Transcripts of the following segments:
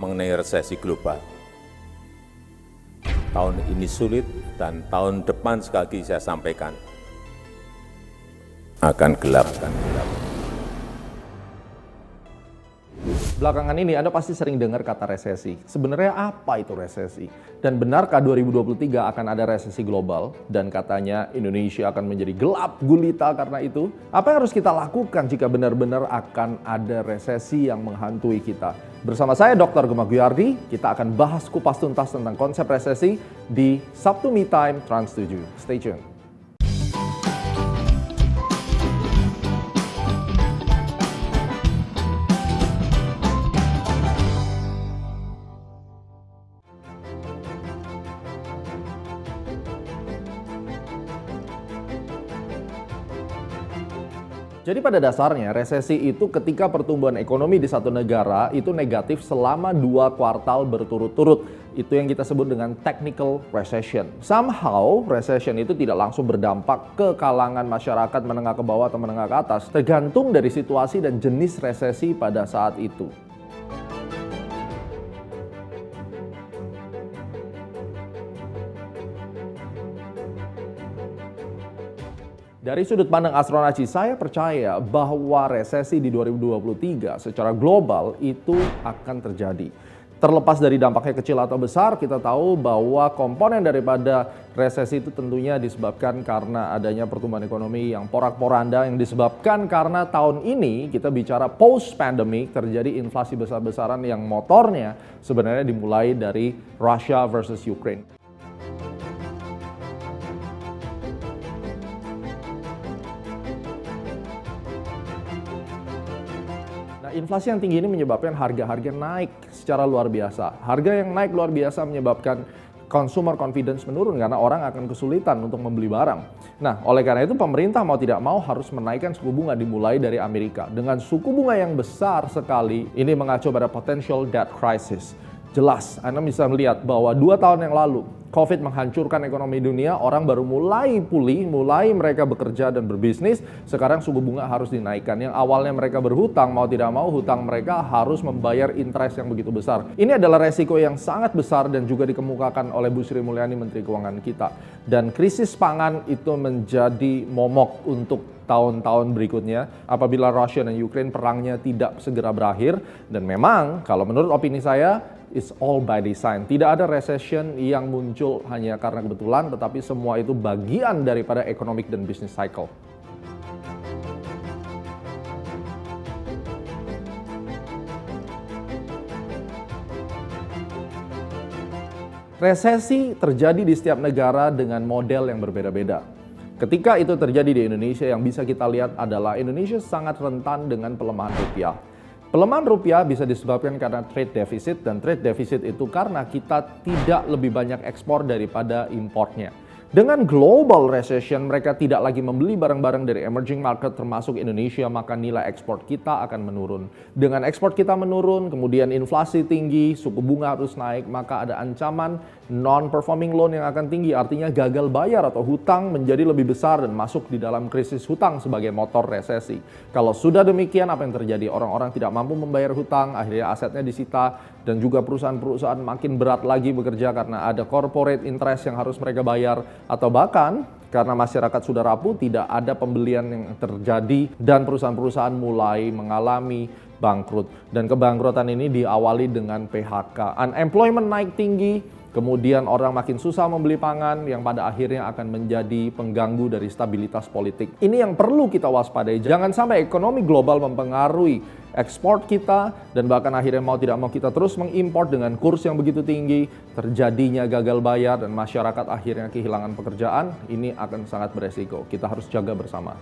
mengenai resesi global. Tahun ini sulit dan tahun depan sekali lagi saya sampaikan akan gelap. Belakangan ini Anda pasti sering dengar kata resesi. Sebenarnya apa itu resesi? Dan benarkah 2023 akan ada resesi global? Dan katanya Indonesia akan menjadi gelap gulita karena itu? Apa yang harus kita lakukan jika benar-benar akan ada resesi yang menghantui kita? Bersama saya Dr. Gemma Guyardi, kita akan bahas kupas tuntas tentang konsep resesi di Sabtu Me Time Trans 7. Stay tuned. Jadi pada dasarnya resesi itu ketika pertumbuhan ekonomi di satu negara itu negatif selama 2 kuartal berturut-turut. Itu yang kita sebut dengan technical recession. Somehow recession itu tidak langsung berdampak ke kalangan masyarakat menengah ke bawah atau menengah ke atas. Tergantung dari situasi dan jenis resesi pada saat itu. Dari sudut pandang astronaci, saya percaya bahwa resesi di 2023 secara global itu akan terjadi. Terlepas dari dampaknya kecil atau besar, kita tahu bahwa komponen daripada resesi itu tentunya disebabkan karena adanya pertumbuhan ekonomi yang porak-poranda, yang disebabkan karena tahun ini kita bicara post-pandemic, terjadi inflasi besar-besaran yang motornya sebenarnya dimulai dari Russia versus Ukraine. Inflasi yang tinggi ini menyebabkan harga-harga naik secara luar biasa. Harga yang naik luar biasa menyebabkan consumer confidence menurun karena orang akan kesulitan untuk membeli barang. Nah, oleh karena itu pemerintah mau tidak mau harus menaikkan suku bunga dimulai dari Amerika. Dengan suku bunga yang besar sekali, ini mengacu pada potential debt crisis. Jelas, Anda bisa melihat bahwa 2 tahun yang lalu, COVID menghancurkan ekonomi dunia, orang baru mulai pulih, mulai mereka bekerja dan berbisnis, sekarang suku bunga harus dinaikkan. Yang awalnya mereka berhutang, mau tidak mau hutang mereka harus membayar interest yang begitu besar. Ini adalah resiko yang sangat besar dan juga dikemukakan oleh Bu Sri Mulyani, Menteri Keuangan kita. Dan krisis pangan itu menjadi momok untuk tahun-tahun berikutnya apabila Rusia dan Ukraine perangnya tidak segera berakhir. Dan memang kalau menurut opini saya, it's all by design. Tidak ada recession yang muncul hanya karena kebetulan, tetapi semua itu bagian daripada economic dan business cycle. Resesi terjadi di setiap negara dengan model yang berbeda-beda. Ketika itu terjadi di Indonesia, yang bisa kita lihat adalah Indonesia sangat rentan dengan pelemahan rupiah. Pelemahan rupiah bisa disebabkan karena trade deficit, dan trade deficit itu karena kita tidak lebih banyak ekspor daripada importnya. Dengan global recession, mereka tidak lagi membeli barang-barang dari emerging market termasuk Indonesia, maka nilai ekspor kita akan menurun. Dengan ekspor kita menurun, kemudian inflasi tinggi, suku bunga harus naik, maka ada ancaman non-performing loan yang akan tinggi, artinya gagal bayar atau hutang menjadi lebih besar dan masuk di dalam krisis hutang sebagai motor resesi. Kalau sudah demikian, apa yang terjadi? Orang-orang tidak mampu membayar hutang, akhirnya asetnya disita, dan juga perusahaan-perusahaan makin berat lagi bekerja karena ada corporate interest yang harus mereka bayar, atau bahkan karena masyarakat sudah rapuh, tidak ada pembelian yang terjadi dan perusahaan-perusahaan mulai mengalami bangkrut. Dan kebangkrutan ini diawali dengan PHK. Unemployment naik tinggi, kemudian orang makin susah membeli pangan yang pada akhirnya akan menjadi pengganggu dari stabilitas politik. Ini yang perlu kita waspadai. Jangan sampai ekonomi global mempengaruhi ekspor kita dan bahkan akhirnya mau tidak mau kita terus mengimpor dengan kurs yang begitu tinggi, terjadinya gagal bayar dan masyarakat akhirnya kehilangan pekerjaan. Ini akan sangat beresiko. Kita harus jaga bersama.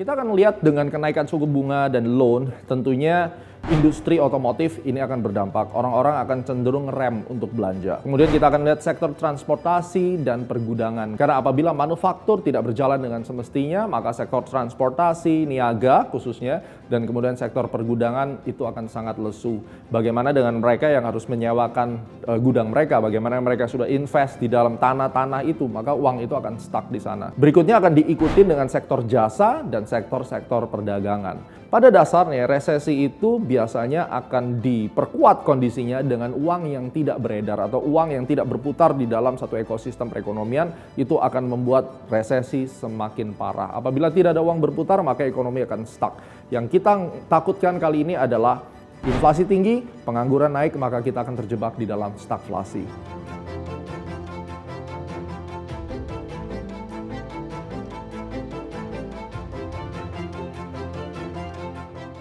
Kita akan lihat dengan kenaikan suku bunga dan loan, tentunya industri otomotif ini akan berdampak. Orang-orang akan cenderung ngerem untuk belanja. Kemudian kita akan lihat sektor transportasi dan pergudangan. Karena apabila manufaktur tidak berjalan dengan semestinya, maka sektor transportasi, niaga khususnya, dan kemudian sektor pergudangan itu akan sangat lesu. Bagaimana dengan mereka yang harus menyewakan gudang mereka? Bagaimana mereka sudah invest di dalam tanah-tanah itu? Maka uang itu akan stuck di sana. Berikutnya akan diikuti dengan sektor jasa dan sektor-sektor perdagangan. Pada dasarnya, resesi itu biasanya akan diperkuat kondisinya dengan uang yang tidak beredar atau uang yang tidak berputar di dalam satu ekosistem perekonomian. Itu akan membuat resesi semakin parah. Apabila tidak ada uang berputar, maka ekonomi akan stuck. Yang kita takutkan kali ini adalah inflasi tinggi, pengangguran naik, maka kita akan terjebak di dalam stagflasi.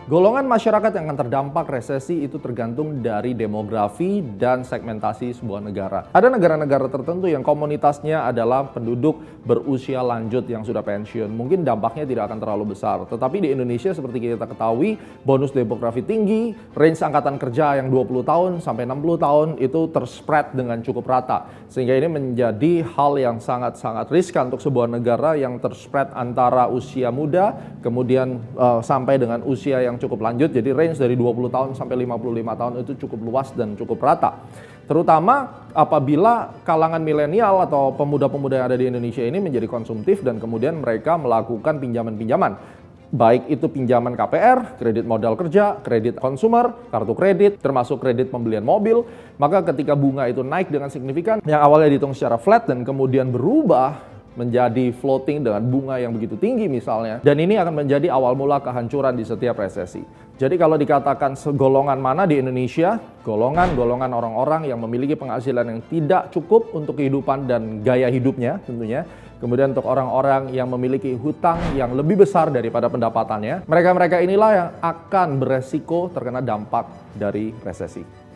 Golongan masyarakat yang akan terdampak resesi itu tergantung dari demografi dan segmentasi sebuah negara. Ada negara-negara tertentu yang komunitasnya adalah penduduk berusia lanjut yang sudah pensiun. Mungkin dampaknya tidak akan terlalu besar. Tetapi di Indonesia seperti kita ketahui, bonus demografi tinggi, range angkatan kerja yang 20 tahun sampai 60 tahun itu terspread dengan cukup rata. Sehingga ini menjadi hal yang sangat-sangat riskan untuk sebuah negara yang terspread antara usia muda, kemudian sampai dengan usia yang cukup lanjut, jadi range dari 20 tahun sampai 55 tahun itu cukup luas dan cukup rata. Terutama apabila kalangan milenial atau pemuda-pemuda yang ada di Indonesia ini menjadi konsumtif dan kemudian mereka melakukan pinjaman-pinjaman. Baik itu pinjaman KPR, kredit modal kerja, kredit konsumer, kartu kredit, termasuk kredit pembelian mobil. Maka ketika bunga itu naik dengan signifikan, yang awalnya dihitung secara flat dan kemudian berubah menjadi floating dengan bunga yang begitu tinggi misalnya. Dan ini akan menjadi awal mula kehancuran di setiap resesi. Jadi kalau dikatakan segolongan mana di Indonesia, golongan-golongan orang-orang yang memiliki penghasilan yang tidak cukup untuk kehidupan dan gaya hidupnya tentunya. Kemudian untuk orang-orang yang memiliki hutang yang lebih besar daripada pendapatannya, mereka-mereka inilah yang akan beresiko terkena dampak dari resesi.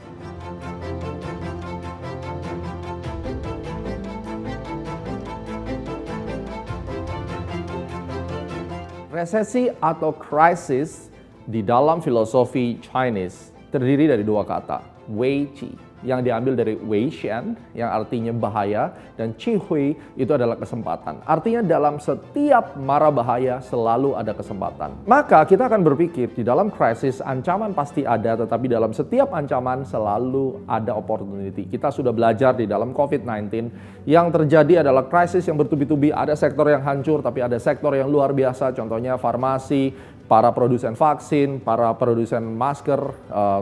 Resesi atau krisis di dalam filosofi Chinese terdiri dari dua kata, Wei Qi, yang diambil dari Wei Xian, yang artinya bahaya, dan Qi Hui itu adalah kesempatan. Artinya dalam setiap mara bahaya selalu ada kesempatan. Maka kita akan berpikir di dalam krisis ancaman pasti ada, tetapi dalam setiap ancaman selalu ada opportunity. Kita sudah belajar di dalam COVID-19, yang terjadi adalah krisis yang bertubi-tubi. Ada sektor yang hancur, tapi ada sektor yang luar biasa, contohnya farmasi, para produsen vaksin, para produsen masker,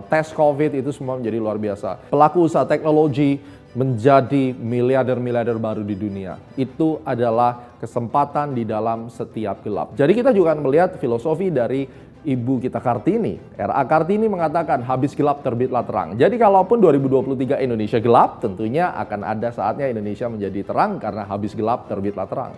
tes COVID, itu semua menjadi luar biasa. Pelaku usaha teknologi menjadi miliarder-miliarder baru di dunia. Itu adalah kesempatan di dalam setiap gelap. Jadi kita juga akan melihat filosofi dari Ibu kita Kartini. R.A. Kartini mengatakan habis gelap terbitlah terang. Jadi kalaupun 2023 Indonesia gelap, tentunya akan ada saatnya Indonesia menjadi terang karena habis gelap terbitlah terang.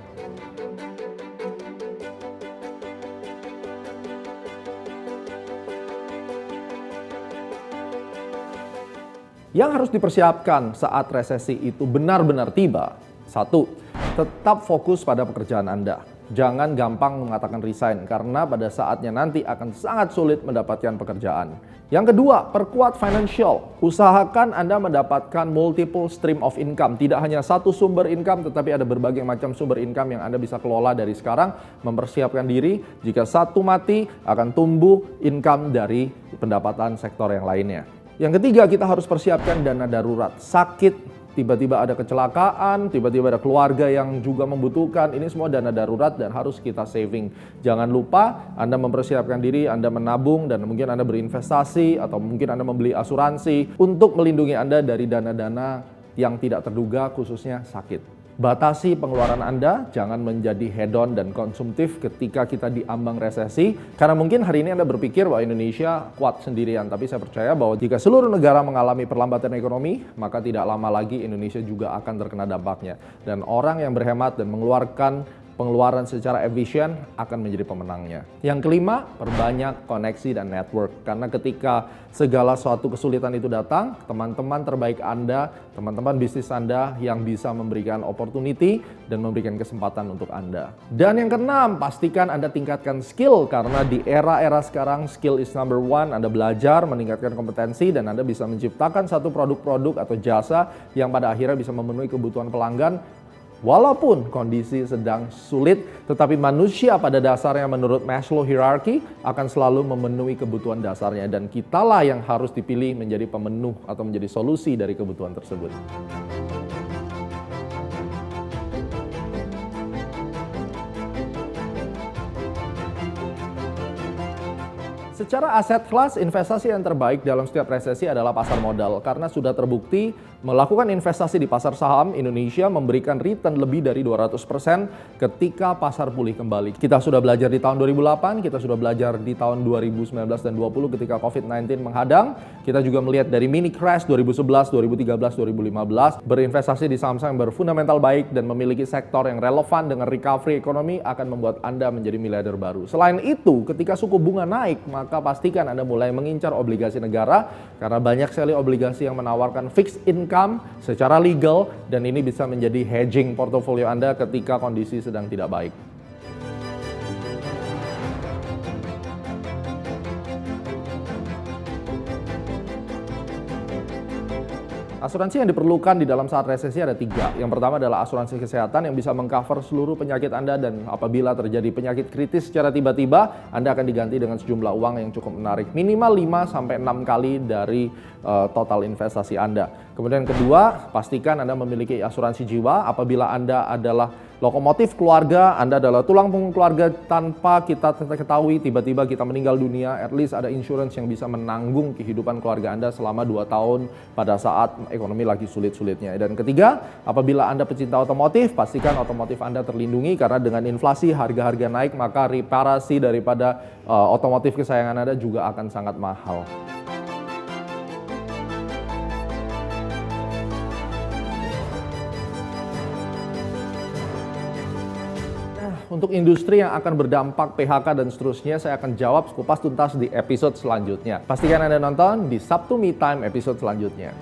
Yang harus dipersiapkan saat resesi itu benar-benar tiba. Satu, tetap fokus pada pekerjaan Anda. Jangan gampang mengatakan resign karena pada saatnya nanti akan sangat sulit mendapatkan pekerjaan. Yang kedua, perkuat financial. Usahakan Anda mendapatkan multiple stream of income. Tidak hanya satu sumber income, tetapi ada berbagai macam sumber income yang Anda bisa kelola dari sekarang. Mempersiapkan diri, jika satu mati akan tumbuh income dari pendapatan sektor yang lainnya. Yang ketiga, kita harus persiapkan dana darurat. Sakit, tiba-tiba ada kecelakaan, tiba-tiba ada keluarga yang juga membutuhkan. Ini semua dana darurat dan harus kita saving. Jangan lupa Anda mempersiapkan diri, Anda menabung, dan mungkin Anda berinvestasi, atau mungkin Anda membeli asuransi untuk melindungi Anda dari dana-dana yang tidak terduga, khususnya sakit. Batasi pengeluaran Anda, jangan menjadi hedon dan konsumtif ketika kita diambang resesi. Karena mungkin hari ini Anda berpikir bahwa Indonesia kuat sendirian, tapi saya percaya bahwa jika seluruh negara mengalami perlambatan ekonomi, maka tidak lama lagi Indonesia juga akan terkena dampaknya. Dan orang yang berhemat dan mengeluarkan pengeluaran secara efisien akan menjadi pemenangnya. Yang kelima, perbanyak koneksi dan network. Karena ketika segala suatu kesulitan itu datang, teman-teman terbaik Anda, teman-teman bisnis Anda yang bisa memberikan opportunity dan memberikan kesempatan untuk Anda. Dan yang keenam, pastikan Anda tingkatkan skill karena di era-era sekarang skill is number one. Anda belajar, meningkatkan kompetensi dan Anda bisa menciptakan satu produk-produk atau jasa yang pada akhirnya bisa memenuhi kebutuhan pelanggan. Walaupun kondisi sedang sulit, tetapi manusia pada dasarnya menurut Maslow hierarchy akan selalu memenuhi kebutuhan dasarnya. Dan kitalah yang harus dipilih menjadi pemenuh atau menjadi solusi dari kebutuhan tersebut. Secara aset kelas, investasi yang terbaik dalam setiap resesi adalah pasar modal. Karena sudah terbukti melakukan investasi di pasar saham Indonesia memberikan return lebih dari 200% ketika pasar pulih kembali. Kita sudah belajar di tahun 2008, kita sudah belajar di tahun 2019 dan 2020 ketika COVID-19 menghadang. Kita juga melihat dari mini crash 2011, 2013, 2015. Berinvestasi di saham-saham yang berfundamental baik dan memiliki sektor yang relevan dengan recovery ekonomi akan membuat Anda menjadi miliarder baru. Selain itu, ketika suku bunga naik, maka pastikan Anda mulai mengincar obligasi negara karena banyak sekali obligasi yang menawarkan fixed income secara legal dan ini bisa menjadi hedging portofolio Anda ketika kondisi sedang tidak baik. Asuransi yang diperlukan di dalam saat resesi ada 3. Yang pertama adalah asuransi kesehatan yang bisa mengcover seluruh penyakit Anda dan apabila terjadi penyakit kritis secara tiba-tiba, Anda akan diganti dengan sejumlah uang yang cukup menarik. Minimal 5-6 kali dari total investasi Anda. Kemudian yang kedua, pastikan Anda memiliki asuransi jiwa apabila Anda adalah lokomotif keluarga, Anda adalah tulang punggung keluarga tanpa kita ketahui tiba-tiba kita meninggal dunia, at least ada insurance yang bisa menanggung kehidupan keluarga Anda selama 2 tahun pada saat ekonomi lagi sulit-sulitnya. Dan ketiga, apabila Anda pecinta otomotif, pastikan otomotif Anda terlindungi karena dengan inflasi harga-harga naik maka reparasi daripada otomotif kesayangan Anda juga akan sangat mahal. Untuk industri yang akan berdampak PHK dan seterusnya, saya akan jawab kupas tuntas di episode selanjutnya. Pastikan Anda nonton di Sabtu Me Time episode selanjutnya.